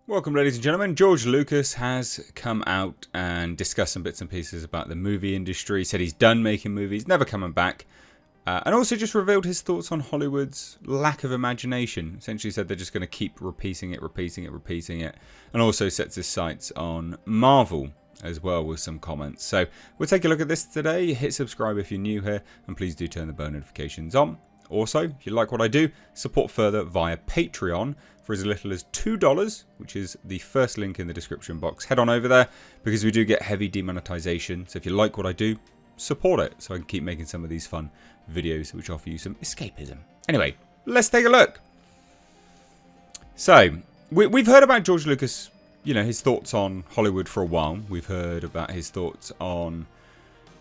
Welcome, ladies and gentlemen. George Lucas has come out and discussed some bits and pieces about the movie industry. Said he's done making movies, never coming back. And also just revealed his thoughts on Hollywood's lack of imagination. Essentially said they're just going to keep repeating it. And also sets his sights on Marvel as well with some comments. So we'll take a look at this today. Hit subscribe if you're new here. And please do turn the bell notifications on. Also, if you like what I do, support further via Patreon for as little as $2, which is the first link in the description box. Head on over there because we do get heavy demonetization. So if you like what I do, support it so I can keep making some of these fun videos which offer you some escapism. Anyway, let's take a look. So, we've heard about George Lucas, you know, his thoughts on Hollywood for a while. We've heard about his thoughts on,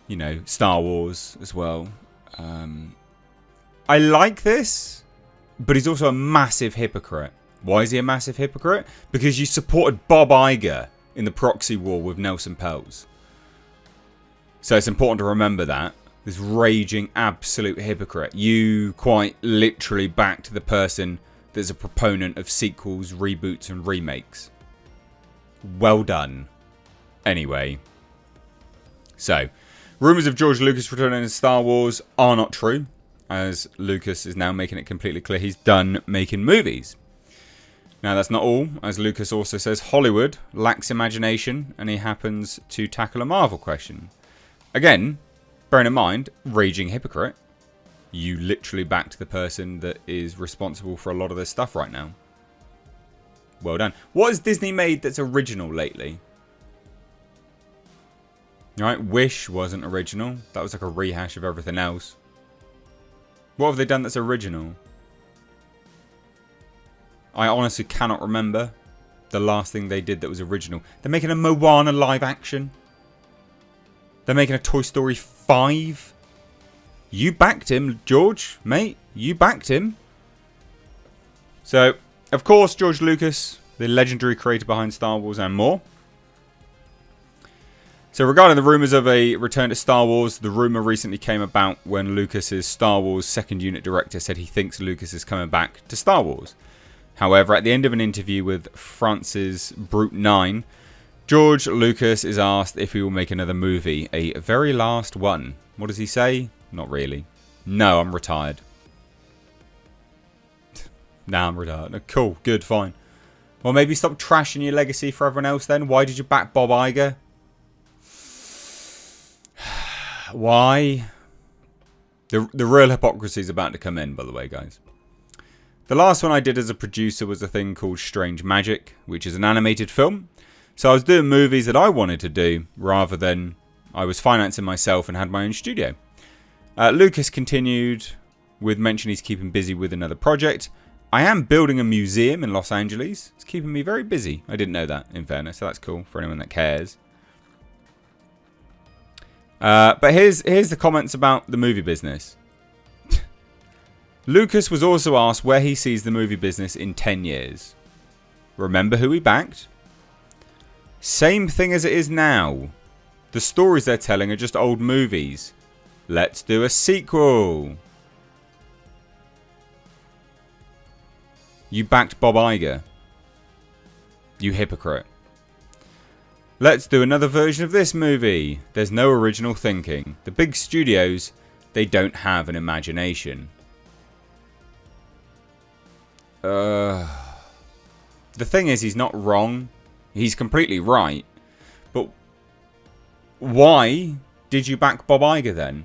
you know, Star Wars as well. I like this, but he's also a massive hypocrite. Why is he a massive hypocrite? Because you supported Bob Iger in the proxy war with Nelson Peltz. So it's important to remember that. This raging absolute hypocrite. You quite literally backed the person that's a proponent of sequels, reboots and remakes. Well done. Anyway. So, rumours of George Lucas returning to Star Wars are not true, as Lucas is now making it completely clear he's done making movies. Now that's not all, as Lucas also says Hollywood lacks imagination and he happens to tackle a Marvel question. Again, bearing in mind, raging hypocrite, you literally backed the person that is responsible for a lot of this stuff right now. Well done. What has Disney made that's original lately? Right, Wish wasn't original. That was like a rehash of everything else. What have they done that's original? I honestly cannot remember the last thing they did that was original. They're making a Moana live action. They're making a Toy Story 5. You backed him, George, mate. You backed him. So, of course, George Lucas, the legendary creator behind Star Wars and more. So regarding the rumours of a return to Star Wars, the rumour recently came about when Lucas's Star Wars second unit director said he thinks Lucas is coming back to Star Wars. However, at the end of an interview with France's Brute 9, George Lucas is asked if he will make another movie, a very last one. What does he say? Not really. No, I'm retired. Nah, I'm retired. No, cool, good, fine. Well, maybe stop trashing your legacy for everyone else then. Why did you back Bob Iger? Why? The real hypocrisy is about to come in, by the way, guys. The last one I did as a producer was a thing called Strange Magic, which is an animated film. So I was doing movies that I wanted to do, rather than I was financing myself and had my own studio. Lucas continued with mentioning he's keeping busy with another project. I am building a museum in Los Angeles. It's keeping me very busy. I didn't know that, in fairness, so that's cool for anyone that cares. But here's the comments about the movie business. Lucas was also asked where he sees the movie business in 10 years. Remember who he backed? Same thing as it is now. The stories they're telling are just old movies. Let's do a sequel. You backed Bob Iger. You hypocrite. Let's do another version of this movie. There's no original thinking. The big studios, they don't have an imagination. The thing is, he's not wrong. He's completely right. But why did you back Bob Iger then?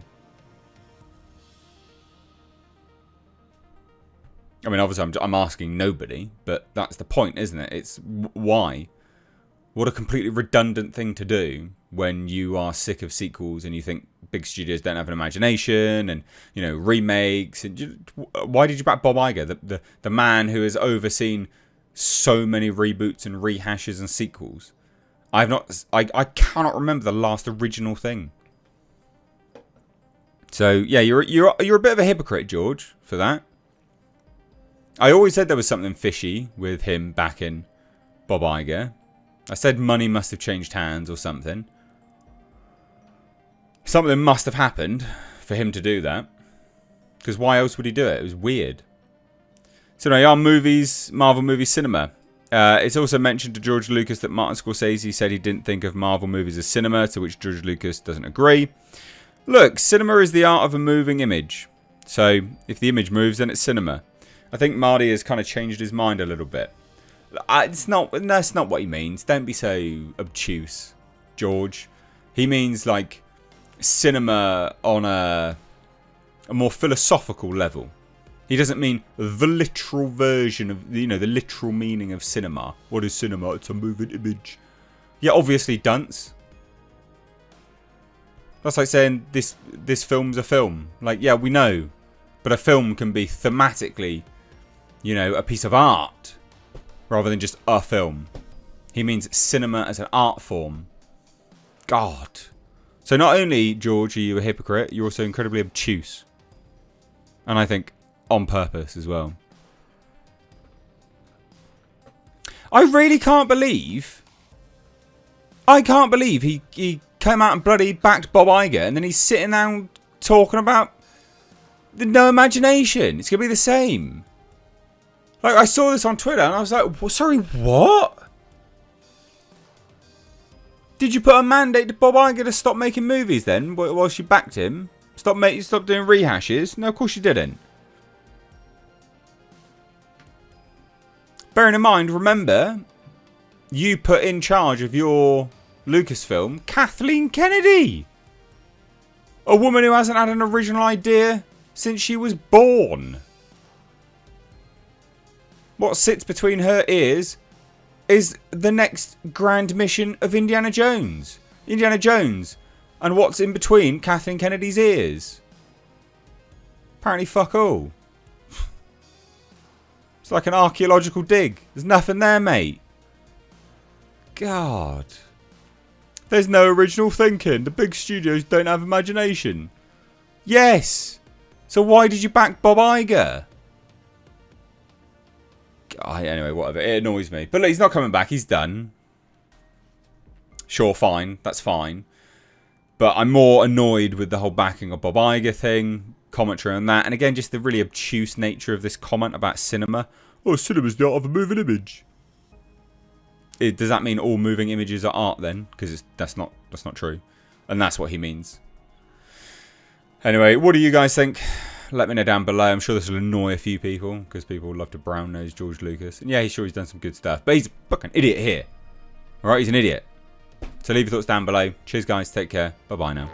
I mean, obviously, I'm asking nobody, but that's the point, isn't it? It's why. What a completely redundant thing to do when you are sick of sequels and you think big studios don't have an imagination and, you know, remakes. And why did you back Bob Iger, the man who has overseen so many reboots and rehashes and sequels? I cannot remember the last original thing. So yeah, you're a bit of a hypocrite, George, for that. I always said there was something fishy with him backing Bob Iger. I said money must have changed hands or something. Something must have happened for him to do that. Because why else would he do it? It was weird. So now, are movies, Marvel movie cinema, It's also mentioned to George Lucas that Martin Scorsese said he didn't think of Marvel movies as cinema, to which George Lucas doesn't agree. Look, cinema is the art of a moving image. So, if the image moves, then it's cinema. I think Marty has kind of changed his mind a little bit. That's not what he means. Don't be so obtuse, George. He means, like, cinema on a more philosophical level. He doesn't mean the literal version of, the literal meaning of cinema. What is cinema? It's a moving image. Yeah, obviously, dunce. That's like saying this film's a film. Like, yeah, we know. But a film can be thematically, a piece of art. Rather than just a film. He means cinema as an art form. God. So not only, George, are you a hypocrite, you're also incredibly obtuse. And I think on purpose as well. I really can't believe... I can't believe he came out and bloody backed Bob Iger, and then he's sitting down talking about no imagination. It's going to be the same. Like, I saw this on Twitter, and I was like, sorry, what? Did you put a mandate to Bob Iger to stop making movies then, whilst you backed him? Stop doing rehashes? No, of course you didn't. Bearing in mind, remember, you put in charge of your Lucasfilm Kathleen Kennedy. A woman who hasn't had an original idea since she was born. What sits between her ears is the next grand mission of Indiana Jones. Indiana Jones. And what's in between Kathleen Kennedy's ears? Apparently fuck all. It's like an archaeological dig. There's nothing there, mate. God. There's no original thinking. The big studios don't have imagination. Yes. So why did you back Bob Iger? God, anyway, whatever. It annoys me. But look, he's not coming back. He's done. Sure, fine. That's fine. But I'm more annoyed with the whole backing of Bob Iger thing. Commentary on that. And again, just the really obtuse nature of this comment about cinema. Oh, cinema's the art of a moving image. Does that mean all moving images are art then? Because that's not true. And that's what he means. Anyway, what do you guys think? Let me know down below. I'm sure this will annoy a few people. Because people love to brown nose George Lucas. And yeah, he's done some good stuff. But he's a fucking idiot here. Alright, he's an idiot. So leave your thoughts down below. Cheers guys, take care. Bye bye now.